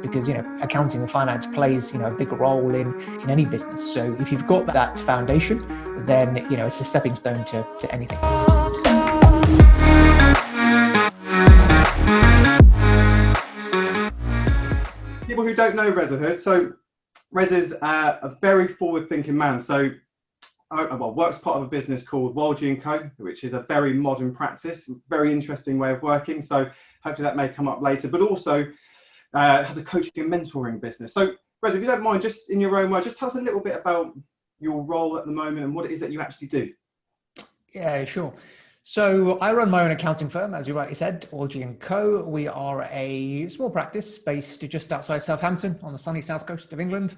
because, accounting and finance plays, a big role in any business. So if you've got that foundation, then, it's a stepping stone to anything. People who don't know Reza Hood, so Reza's a very forward-thinking man. So, works part of a business called Walgy & Co, which is a very modern practice, very interesting way of working. So hopefully that may come up later, but also has a coaching and mentoring business. So Reza, if you don't mind, just in your own words, just tell us a little bit about your role at the moment and what it is that you actually do. Yeah, sure. So I run my own accounting firm, as you rightly said, Walgy & Co. We are a small practice based just outside Southampton on the sunny south coast of England.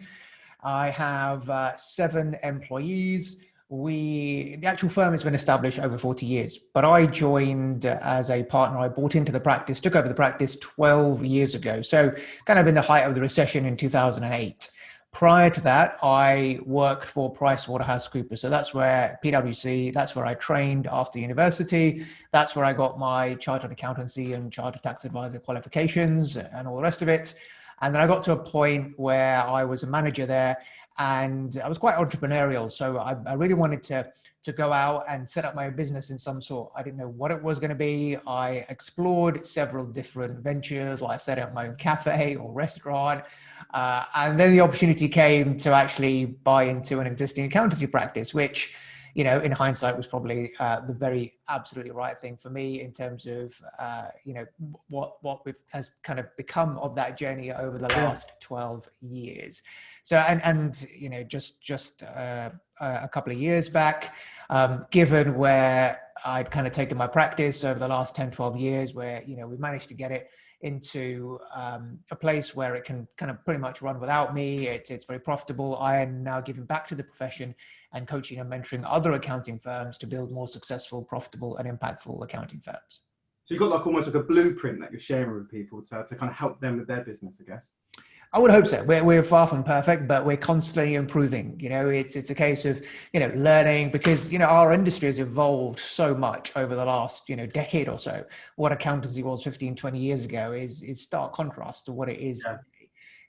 I have 7 employees. The actual firm has been established over 40 years, but I joined as a partner. I bought into the practice, took over the practice 12 years ago. So kind of in the height of the recession in 2008. Prior to that, I worked for PricewaterhouseCoopers. So that's where PwC, that's where I trained after university. That's where I got my chartered accountancy and chartered tax advisor qualifications and all the rest of it. And then I got to a point where I was a manager there and I was quite entrepreneurial. So I really wanted to go out and set up my own business in some sort. I didn't know what it was going to be. I explored several different ventures, like setting up my own cafe or restaurant. And then the opportunity came to actually buy into an existing accountancy practice, which, in hindsight was probably the very absolutely right thing for me in terms of, what has kind of become of that journey over the last 12 years. So, and just a couple of years back, given where I'd kind of taken my practice over the last 10, 12 years, where, we managed to get it into a place where it can kind of pretty much run without me. It's very profitable. I am now giving back to the profession and coaching and mentoring other accounting firms to build more successful, profitable and impactful accounting firms. So you've got almost like a blueprint that you're sharing with people to kind of help them with their business, I guess. I would hope so. We're far from perfect, but we're constantly improving. It's a case of, learning, because, our industry has evolved so much over the last, decade or so. What accountancy was 15, 20 years ago is stark contrast to what it is today.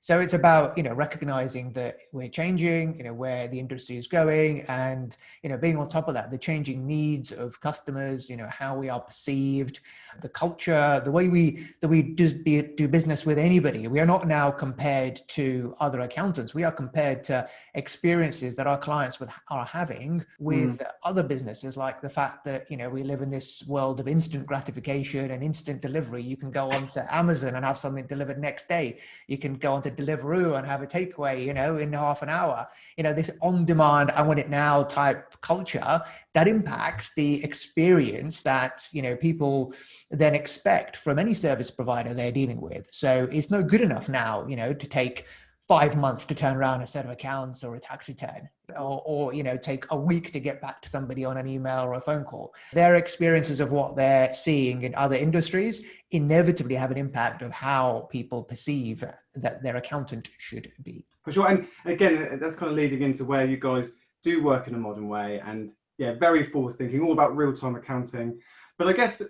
So it's about, recognizing that we're changing, where the industry is going and, being on top of that, the changing needs of customers, how we are perceived, the culture, the way we do business with anybody. We are not now compared to other accountants. We are compared to experiences that our clients are having with other businesses, like the fact that, we live in this world of instant gratification and instant delivery. You can go onto Amazon and have something delivered next day. You can go onto Deliveroo and have a takeaway, in half an hour. This on-demand, I want it now type culture that impacts the experience that, people then expect from any service provider they're dealing with. So it's no good enough now, to take 5 months to turn around a set of accounts or a tax return, or take a week to get back to somebody on an email or a phone call. Their experiences of what they're seeing in other industries inevitably have an impact of how people perceive that their accountant should be. For sure. And again, that's kind of leading into where you guys do work in a modern way and very forward thinking, all about real-time accounting. But I guess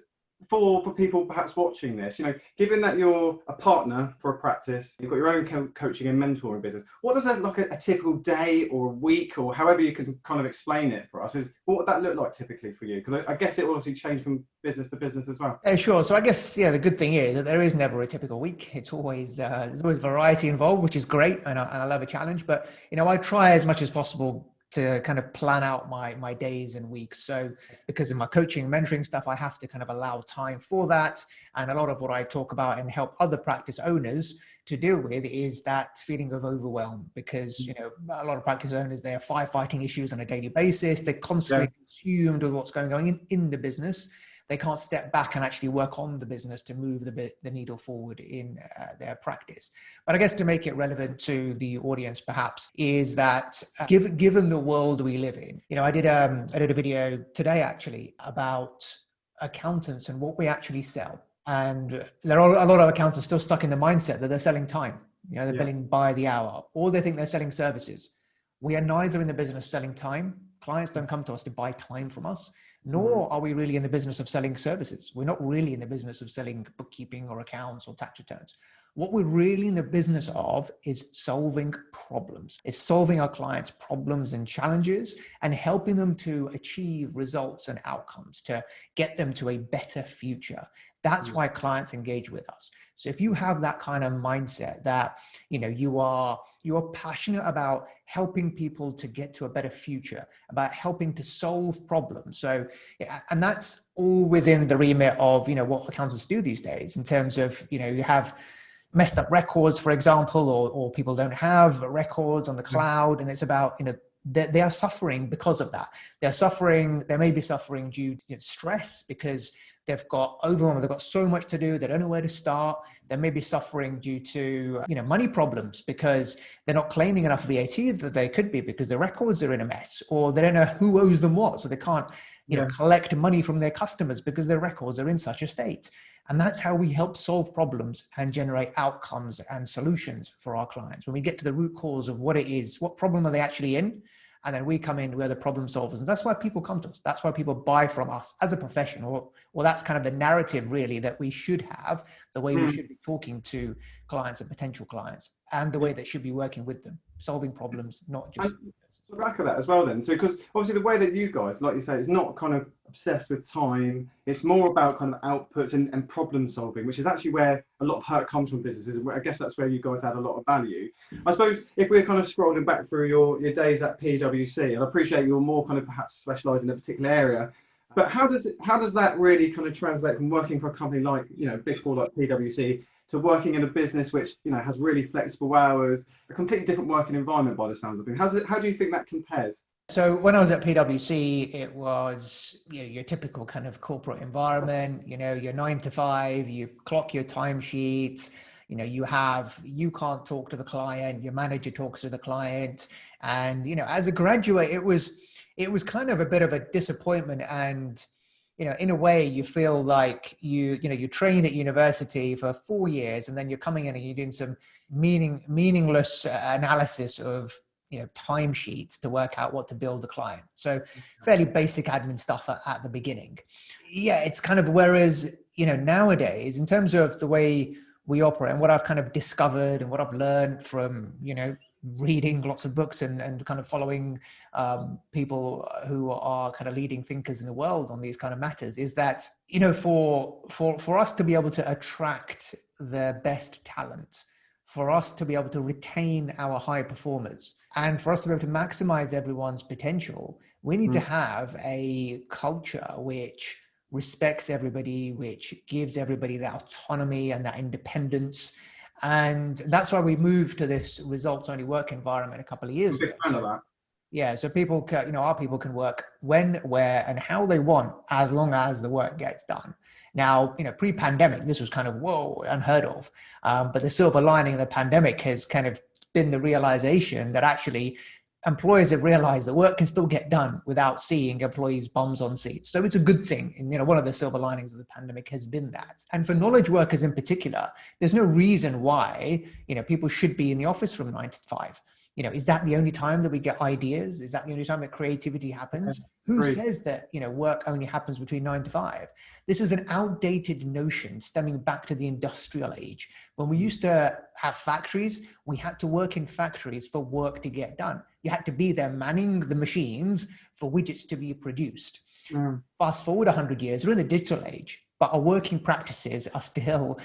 for people perhaps watching this, given that you're a partner for a practice, you've got your own coaching and mentoring business, what does that look like a typical day or a week, or however you can kind of explain it for us? What would that look like typically for you? Because I guess it will obviously change from business to business as well. Sure. So I guess, the good thing is that there is never a typical week. It's always, there's always variety involved, which is great. And I love a challenge, but, I try as much as possible to kind of plan out my days and weeks. So because of my coaching and mentoring stuff, I have to kind of allow time for that. And a lot of what I talk about and help other practice owners to deal with is that feeling of overwhelm, because, a lot of practice owners, they're firefighting issues on a daily basis. They're constantly consumed with what's going on in the business. They can't step back and actually work on the business to move the needle forward in their practice. But I guess to make it relevant to the audience, perhaps, is that given the world we live in, I did a video today actually about accountants and what we actually sell. And there are a lot of accountants still stuck in the mindset that they're selling time. They're billing by the hour, or they think they're selling services. We are neither in the business of selling time. Clients don't come to us to buy time from us, nor are we really in the business of selling services. We're not really in the business of selling bookkeeping or accounts or tax returns. What we're really in the business of is solving problems. It's solving our clients' problems and challenges and helping them to achieve results and outcomes to get them to a better future. That's why clients engage with us. So if you have that kind of mindset that, you are passionate about helping people to get to a better future, about helping to solve problems. So, and that's all within the remit of, what accountants do these days in terms of, you have messed up records, for example, or people don't have records on the cloud. And it's about, they are suffering because of that. They may be suffering due to stress because they've got overwhelmed, they've got so much to do, they don't know where to start. They may be suffering due to, money problems because they're not claiming enough VAT that they could be because their records are in a mess, or they don't know who owes them what. So they can't, collect money from their customers because their records are in such a state. And that's how we help solve problems and generate outcomes and solutions for our clients. When we get to the root cause of what it is, what problem are they actually in? And then we come in, we're the problem solvers. And that's why people come to us. That's why people buy from us as a professional. Well, that's kind of the narrative really that we should have, the way we should be talking to clients and potential clients, and the way that should be working with them, solving problems, not just... So back of that as well then. So because obviously the way that you guys, like you say, is not kind of obsessed with time. It's more about kind of outputs and problem solving, which is actually where a lot of hurt comes from businesses. I guess that's where you guys add a lot of value. I suppose if we're kind of scrolling back through your days at PwC, and I appreciate you're more kind of perhaps specialised in a particular area, but how does that really kind of translate from working for a company like, Big Four like PwC to working in a business which, has really flexible hours, a completely different working environment by the sounds of things? How do you think that compares? So when I was at PwC, it was your typical kind of corporate environment, you're 9 to 5, you clock your timesheets, you can't talk to the client, your manager talks to the client. And, as a graduate, it was kind of a bit of a disappointment. And, in a way you feel like you train at university for 4 years and then you're coming in and you're doing some meaningless analysis of, timesheets to work out what to bill the client. So fairly basic admin stuff at the beginning. Yeah, it's kind of, whereas, nowadays, in terms of the way we operate and what I've kind of discovered and what I've learned from, reading lots of books and kind of following people who are kind of leading thinkers in the world on these kind of matters, is that, for us to be able to attract the best talent, for us to be able to retain our high performers, and for us to be able to maximize everyone's potential, we need to have a culture which respects everybody, which gives everybody that autonomy and that independence. And that's why we moved to this results-only work environment a couple of years ago. Fan of that. Yeah, so people can, our people can work when, where, and how they want, as long as the work gets done. Now, pre-pandemic, this was kind of, unheard of. But the silver lining of the pandemic has kind of been the realization that actually employers have realized that work can still get done without seeing employees' bums on seats. So it's a good thing. And, one of the silver linings of the pandemic has been that. And for knowledge workers in particular, there's no reason why, people should be in the office from 9 to 5. Is that the only time that we get ideas? Is that the only time that creativity happens? Who says that, work only happens between 9 to 5? This is an outdated notion stemming back to the industrial age. When we used to have factories, we had to work in factories for work to get done. You had to be there manning the machines for widgets to be produced. Fast forward 100 years, we're in the digital age, but our working practices are still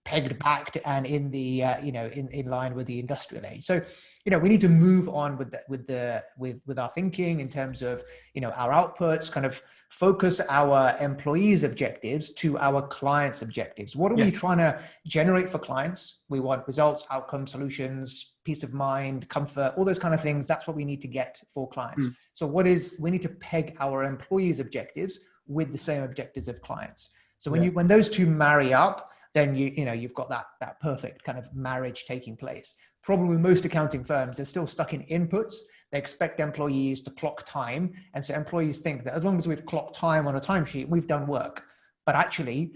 pegged back to, and in the in line with the industrial age. So we need to move on with our thinking in terms of our outputs, kind of focus our employees' objectives to our clients' objectives. What are we trying to generate for clients? We want results, outcomes, solutions, peace of mind, comfort, all those kind of things. That's what we need to get for clients. So we need to peg our employees' objectives with the same objectives of clients. So when those two marry up, then you've got that perfect kind of marriage taking place. Problem with most accounting firms, they're still stuck in inputs. They expect employees to clock time. And so employees think that as long as we've clocked time on a timesheet, we've done work. But actually,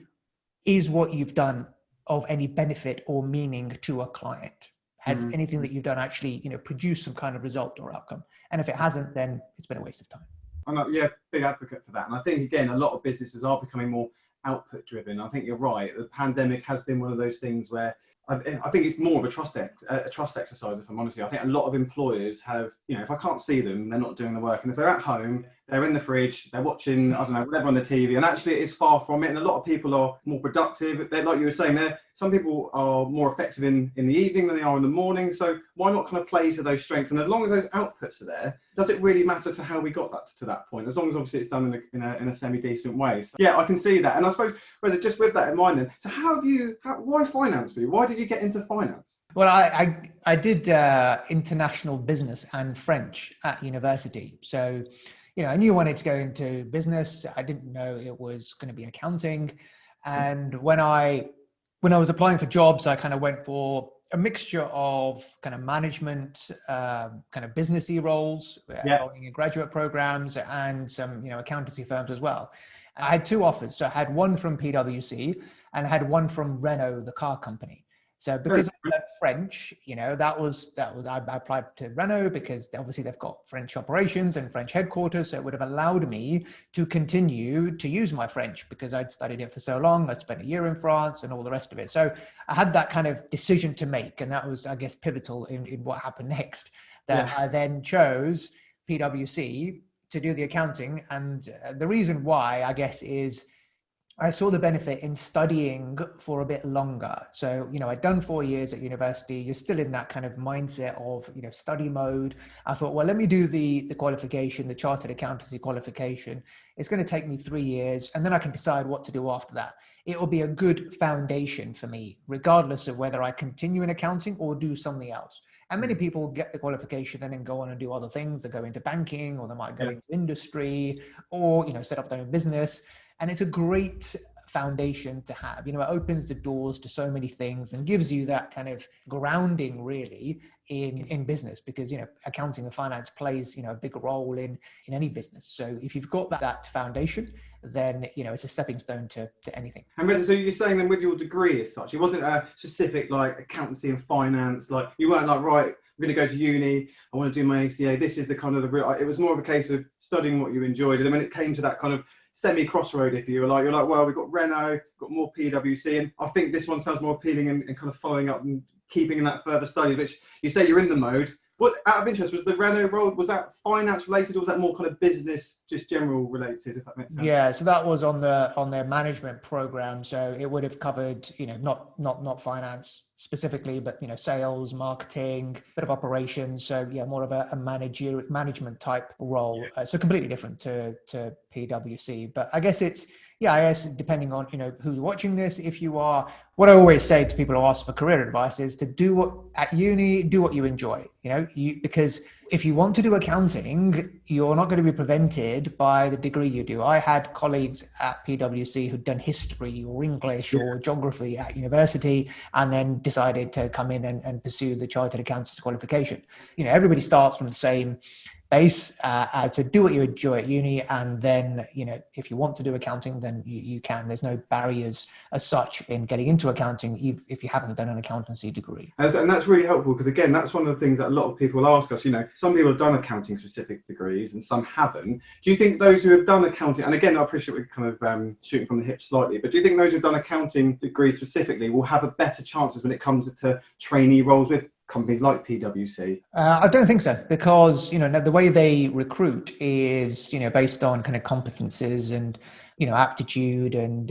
is what you've done of any benefit or meaning to a client? Has anything that you've done actually produced some kind of result or outcome? And if it hasn't, then it's been a waste of time. I'm big advocate for that. And I think, again, a lot of businesses are becoming more output driven. I think you're right. The pandemic has been one of those things where I think it's more of a trust exercise, if I'm honest with you. I think a lot of employers have, if I can't see them, they're not doing the work. And if they're at home, they're in the fridge, they're watching, I don't know, whatever on the TV. And actually, it is far from it. And a lot of people are more productive. They're, like you were saying, some people are more effective in the evening than they are in the morning. So why not kind of play to those strengths? And as long as those outputs are there, does it really matter to how we got that to that point? As long as obviously it's done in a semi-decent way. So, yeah, I can see that. And I suppose, Reza, just with that in mind then, so why finance? Why did you get into finance? Well, I did international business and French at university. So, I knew I wanted to go into business. I didn't know it was going to be accounting. And when I was applying for jobs, I kind of went for a mixture of kind of management, kind of businessy roles, in graduate programs, and some, accountancy firms as well. I had two offers. So I had one from PwC and I had one from Renault, the car company. So because I learned French, that was I applied to Renault because obviously they've got French operations and French headquarters. So it would have allowed me to continue to use my French because I'd studied it for so long. I'd spent a year in France and all the rest of it. So I had that kind of decision to make. And that was, I guess, pivotal in what happened next. I then chose PwC to do the accounting. And the reason why, I guess, is I saw the benefit in studying for a bit longer. So, I'd done 4 years at university. You're still in that kind of mindset of, study mode. I thought, well, let me do the qualification, the chartered accountancy qualification. It's going to take me 3 years and then I can decide what to do after that. It will be a good foundation for me, regardless of whether I continue in accounting or do something else. And many people get the qualification and then go on and do other things. They go into banking, or they might go into industry, or, set up their own business. And it's a great foundation to have. It opens the doors to so many things and gives you that kind of grounding really in business, because, accounting and finance plays, a big role in any business. So if you've got that foundation, then, it's a stepping stone to anything. And Reza, so you're saying then with your degree as such, it wasn't a specific like accountancy and finance, like you weren't like, right, I'm going to go to uni, I want to do my ACA, this is the kind of the real, it was more of a case of studying what you enjoyed. And then when it came to that kind of semi-crossroad, if you're like, well, we've got Renault, got more PwC, and I think this one sounds more appealing and kind of following up and keeping in that further studies, which you say you're in the mode. What, out of interest, was the Renault role, was that finance related, or was that more kind of business, just general related, if that makes sense? Yeah, so that was on their management program. So it would have covered, not finance specifically, but, sales, marketing, bit of operations. So yeah, more of a management type role. So completely different to PwC. But I guess depending on, who's watching this, if you are, what I always say to people who ask for career advice is to do what you enjoy, because if you want to do accounting, you're not going to be prevented by the degree you do. I had colleagues at PwC who'd done history or English or geography at university and then decided to come in and pursue the chartered accountant's qualification. Everybody starts from the same base, to do what you enjoy at uni, and then if you want to do accounting, then you can. There's no barriers as such in getting into accounting if you haven't done an accountancy degree. And that's really helpful, because again, that's one of the things that a lot of people ask us. Some people have done accounting specific degrees and some haven't. Do you think those who have done accounting, and again, I appreciate we're kind of shooting from the hip slightly, but do you think those who've done accounting degrees specifically will have a better chances when it comes to trainee roles with companies like PwC? I don't think so, because the way they recruit is based on kind of competences and aptitude and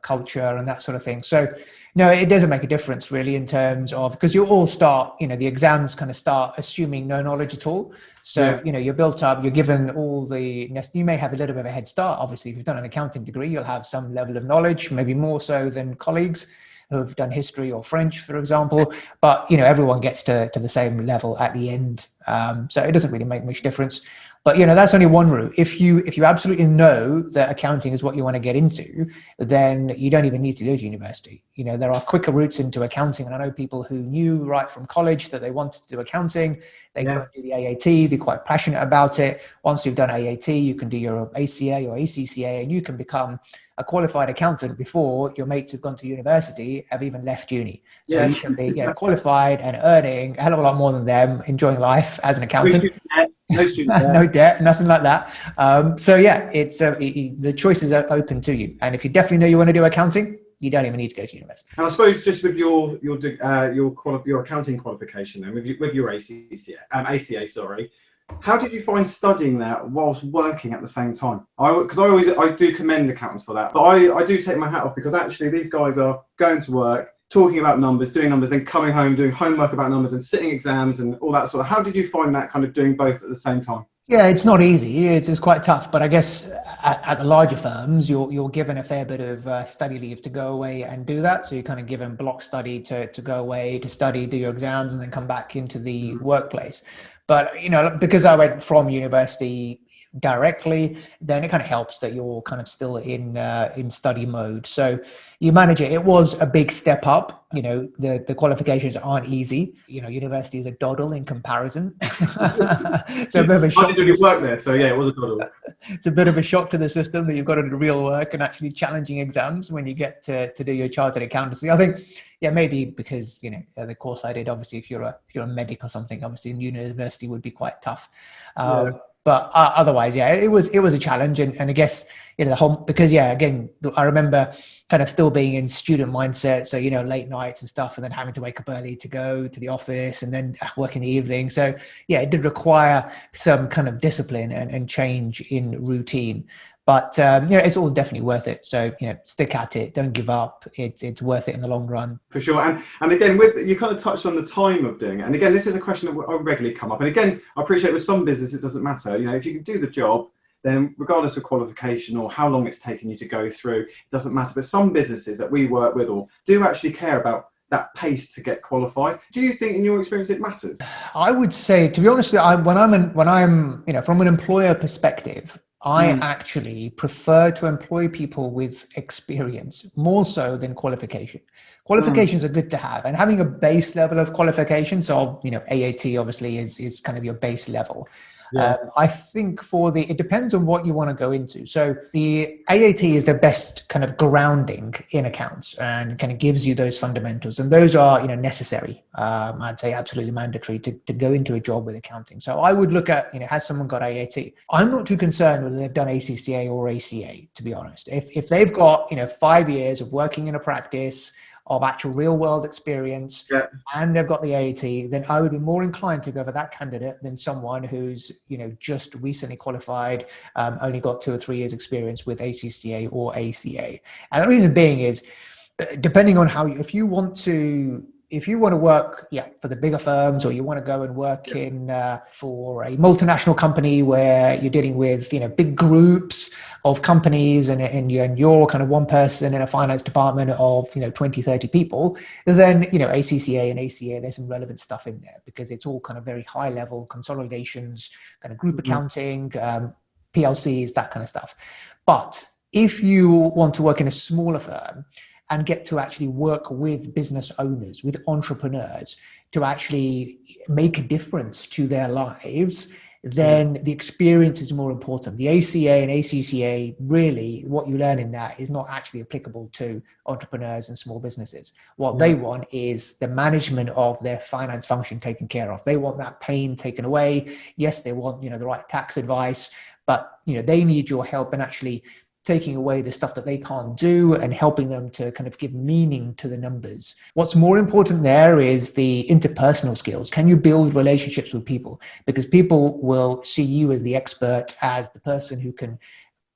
culture and that sort of thing. So no, it doesn't make a difference really in terms of, because you all start, the exams kind of start assuming no knowledge at all. So you're built up, you're given all you may have a little bit of a head start. Obviously, if you've done an accounting degree, you'll have some level of knowledge, maybe more so than colleagues who've done history or French, for example, but everyone gets to the same level at the end. So it doesn't really make much difference. But that's only one route. If you absolutely know that accounting is what you want to get into, then you don't even need to go to university. There are quicker routes into accounting, and I know people who knew right from college that they wanted to do accounting. They go and do the AAT. They're quite passionate about it. Once you've done AAT, you can do your ACA or ACCA, and you can become a qualified accountant before your mates who've gone to university have even left uni. So you can be qualified and earning a hell of a lot more than them, enjoying life as an accountant. No student debt. No debt, nothing like that. So yeah, it's the choices are open to you. And if you definitely know you want to do accounting, you don't even need to go to university. And I suppose just with your accounting qualification and with your ACA, sorry, how did you find studying that whilst working at the same time? Because I do commend accountants for that, but I do take my hat off, because actually these guys are going to work, talking about numbers, doing numbers, then coming home, doing homework about numbers and sitting exams and all that sort of. How did you find that kind of doing both at the same time? Yeah, it's not easy. It's quite tough. But I guess at the larger firms, you're given a fair bit of study leave to go away and do that. So you're kind of given block study to go away to study, do your exams, and then come back into the workplace. But because I went from university directly, then it kind of helps that you're kind of still in study mode. So you manage it. It was a big step up. The qualifications aren't easy. University is a doddle in comparison. So a bit of a shock. I didn't really work there, so yeah, it was a doddle. It's a bit of a shock to the system that you've got to do real work and actually challenging exams when you get to do your chartered accountancy. I think, yeah, maybe because the course I did, obviously, if you're a medic or something, obviously in university would be quite tough. But otherwise, yeah, it was a challenge, and I guess the whole, because again, I remember kind of still being in student mindset, so late nights and stuff, and then having to wake up early to go to the office, and then work in the evening. So yeah, it did require some kind of discipline and change in routine. But it's all definitely worth it. So stick at it, don't give up. It's worth it in the long run. For sure. And again, you kind of touched on the time of doing it. And again, this is a question that I regularly come up. And again, I appreciate with some business it doesn't matter. If you can do the job, then regardless of qualification or how long it's taken you to go through, it doesn't matter. But some businesses that we work with or do actually care about that pace to get qualified. Do you think, in your experience, it matters? I would say, to be honest with you, when I'm from an employer perspective, I actually prefer to employ people with experience more so than qualification. Qualifications are good to have, and having a base level of qualification. So, AAT obviously is kind of your base level. Yeah. I think it depends on what you want to go into. So the AAT is the best kind of grounding in accounts and kind of gives you those fundamentals. And those are, necessary. I'd say absolutely mandatory to go into a job with accounting. So I would look at, has someone got AAT? I'm not too concerned whether they've done ACCA or ACA, to be honest. If they've got, 5 years of working in a practice, of actual real world experience, and they've got the AAT, then I would be more inclined to go for that candidate than someone who's, just recently qualified, only got 2 or 3 years experience with ACCA or ACA. And the reason being is, depending on if you want to work, for the bigger firms, or you want to go and work for a multinational company where you're dealing with, big groups of companies and you're kind of one person in a finance department of, 20, 30 people, then, ACCA and ACA, there's some relevant stuff in there because it's all kind of very high level consolidations, kind of group accounting, PLCs, that kind of stuff. But if you want to work in a smaller firm and get to actually work with business owners, with entrepreneurs, to actually make a difference to their lives, then the experience is more important. The ACA and ACCA, really, what you learn in that is not actually applicable to entrepreneurs and small businesses. What they want is the management of their finance function taken care of. They want that pain taken away. Yes, they want, the right tax advice, but, they need your help in actually taking away the stuff that they can't do and helping them to kind of give meaning to the numbers. What's more important there is the interpersonal skills. Can you build relationships with people? Because people will see you as the expert, as the person who can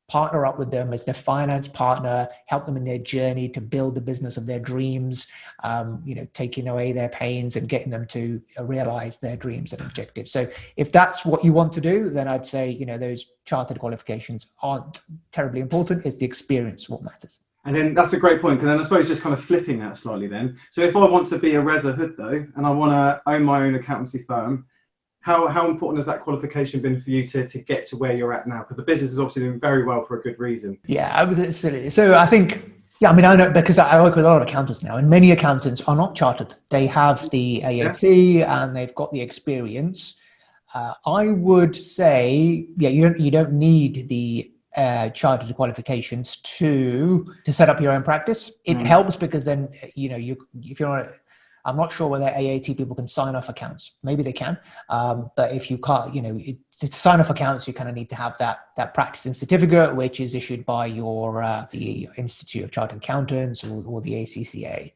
partner up with them as their finance partner, help them in their journey to build the business of their dreams, taking away their pains and getting them to realize their dreams and objectives. So if that's what you want to do, then I'd say, those chartered qualifications aren't terribly important. It's the experience what matters. And then that's a great point. And then I suppose just kind of flipping that slightly then. So if I want to be a Reza Hooda though, and I want to own my own accountancy firm, how important has that qualification been for you to get to where you're at now? Because the business is obviously doing very well for a good reason. Yeah, absolutely. So I think, I know because I work with a lot of accountants now, and many accountants are not chartered. They have the AAT and they've got the experience. I would say, you don't need the chartered qualifications to set up your own practice. It helps because then, if you're I'm not sure whether AAT people can sign off accounts. Maybe they can, but if you can't, to sign off accounts, you kind of need to have that practicing certificate, which is issued by the Institute of Chartered Accountants or the ACCA.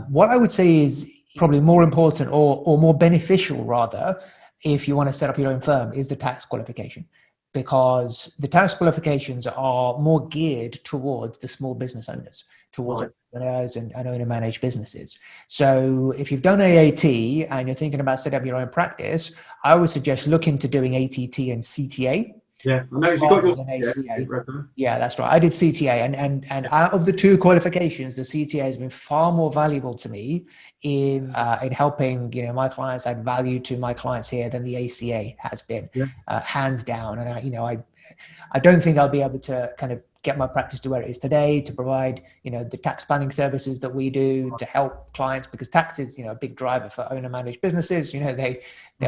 What I would say is probably more important or more beneficial rather, if you want to set up your own firm, is the tax qualification, because the tax qualifications are more geared towards the small business owners, towards entrepreneurs and owner-managed businesses. So if you've done AAT and you're thinking about setting up your own practice, I would suggest look into doing ATT and CTA. Yeah, I know you got your ACA. Yeah, that's right. I did CTA, and out of the two qualifications, the CTA has been far more valuable to me in helping my clients add value to my clients here than the ACA has been, hands down. And I don't think I'll be able to kind of get my practice to where it is today, to provide the tax planning services that we do to help clients, because tax is a big driver for owner managed businesses. They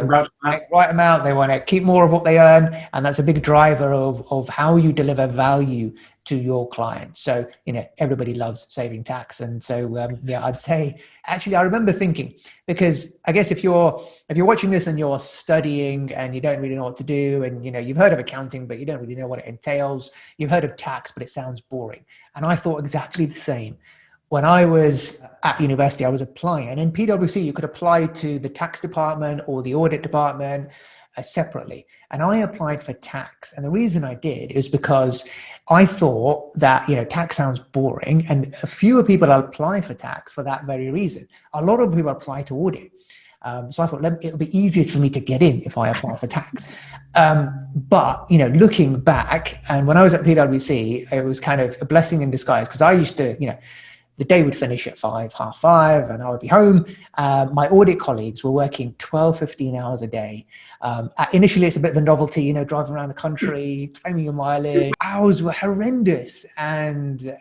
want the right amount, they want to keep more of what they earn, and that's a big driver of how you deliver value to your clients. So everybody loves saving tax, and so I'd say, actually, I remember thinking, because I guess if you're watching this and you're studying and you don't really know what to do, and you've heard of accounting but you don't really know what it entails, you've heard of tax but it sounds boring, and I thought exactly the same. When I was at university, I was applying, and in PwC, you could apply to the tax department or the audit department separately. And I applied for tax. And the reason I did is because I thought that, tax sounds boring, and fewer people apply for tax for that very reason. A lot of people apply to audit. So I thought it'll be easier for me to get in if I apply for tax. But, looking back, and when I was at PwC, it was kind of a blessing in disguise, because I used to, the day would finish at 5:30, and I would be home. My audit colleagues were working 12, 15 hours a day. Initially, it's a bit of a novelty, driving around the country, claiming your mileage. Hours were horrendous, and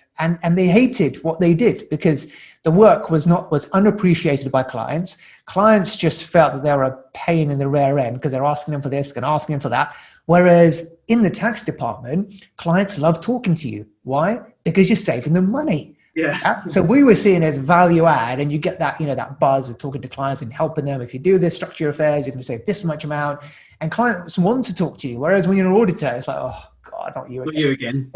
they hated what they did, because the work was unappreciated by clients. Clients just felt that they were a pain in the rear end because they're asking them for this and asking them for that. Whereas in the tax department, clients love talking to you. Why? Because you're saving them money. Yeah. So we were seeing as value add, and you get that, that buzz of talking to clients and helping them. If you do this, structure your affairs, you can save this much amount, and clients want to talk to you. Whereas when you're an auditor, it's like, oh God, not you again.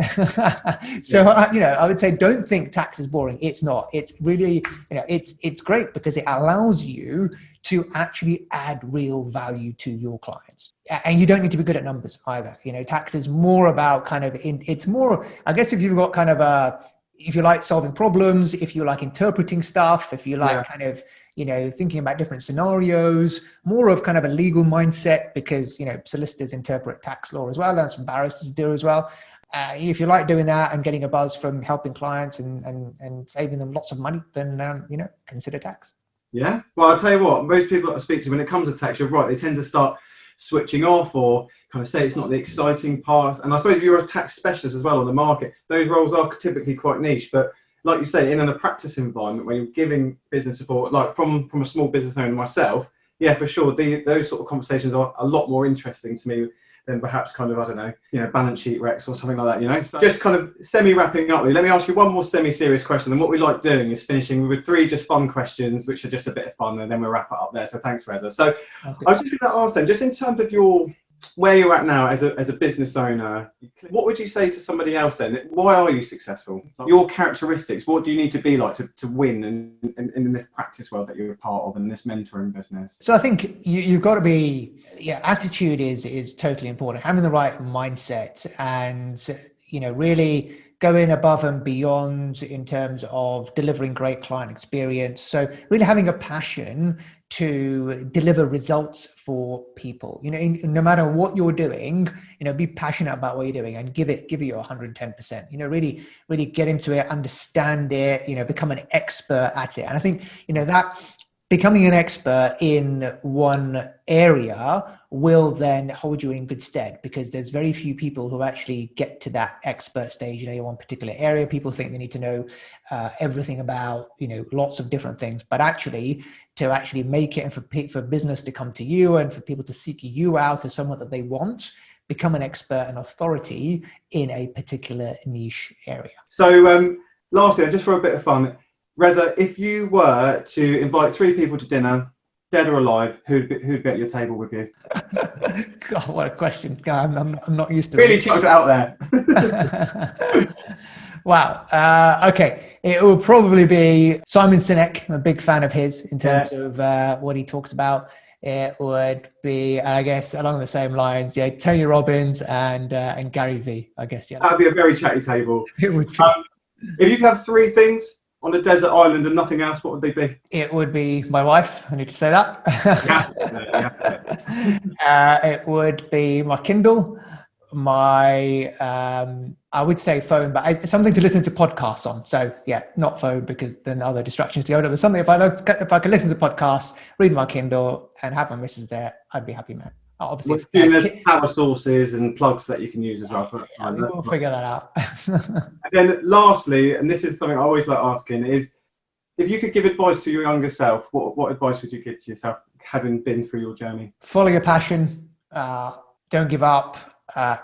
So, I would say, don't think tax is boring. It's not. It's really, it's great because it allows you to actually add real value to your clients. And you don't need to be good at numbers either. Tax is more about it's more, I guess, if you've got kind of if you like solving problems, if you like interpreting stuff, if you like thinking about different scenarios, more of kind of a legal mindset, because, solicitors interpret tax law as well, and some barristers do as well. If you like doing that and getting a buzz from helping clients and saving them lots of money, then, consider tax. Yeah. Well, I'll tell you what, most people that I speak to, when it comes to tax, you're right, they tend to start switching off or kind of say it's not the exciting part. And I suppose if you're a tax specialist as well on the market, those roles are typically quite niche. But like you say, in a practice environment where you're giving business support, like from a small business owner myself, yeah, for sure, those sort of conversations are a lot more interesting to me than perhaps kind of, I don't know, balance sheet recs or something like that, So just kind of semi-wrapping up, let me ask you one more semi-serious question. And what we like doing is finishing with 3 just fun questions, which are just a bit of fun, and then we'll wrap it up there. So thanks, Reza. So I was just going to ask then, just in terms of where you're at now as a business owner, what would you say to somebody else then? Why are you successful? Your characteristics, what do you need to be like to win in this practice world that you're a part of, and this mentoring business? So I think you've got to be, attitude is totally important. Having the right mindset and, really going above and beyond in terms of delivering great client experience. So really having a passion to deliver results for people, no matter what you're doing, be passionate about what you're doing and give it your 110%, really get into it, understand it, become an expert at it. And I think, that becoming an expert in one area will then hold you in good stead, because there's very few people who actually get to that expert stage in one particular area. People think they need to know everything about, lots of different things, but actually to actually make it, and for business to come to you and for people to seek you out as someone that they want, become an expert and authority in a particular niche area. So lastly, just for a bit of fun, Reza, if you were to invite 3 people to dinner, dead or alive, who'd be at your table with you? God, what a question. God, I'm not used to Really it. chucked it out there. Wow. Okay. It will probably be Simon Sinek. I'm a big fan of his in terms of what he talks about. It would be, I guess, along the same lines, yeah, Tony Robbins and Gary Vee, I guess, yeah. That'd be a very chatty table. It would be. If you could have 3 things on a desert island and nothing else, what would they be? It would be my wife. I need to say that. It would be my Kindle, my I would say phone, but something to listen to podcasts on. So yeah, not phone because then other distractions to go to. But something if I could listen to podcasts, read my Kindle, and have my missus there, I'd be happy, man. Obviously, there's power sources and plugs that you can use as well. So we'll figure that out. And then lastly, and this is something I always like asking, is if you could give advice to your younger self, what advice would you give to yourself having been through your journey? Follow your passion. Don't give up.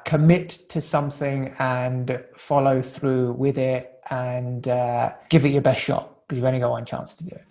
Commit to something and follow through with it, and give it your best shot because you've only got one chance to do it.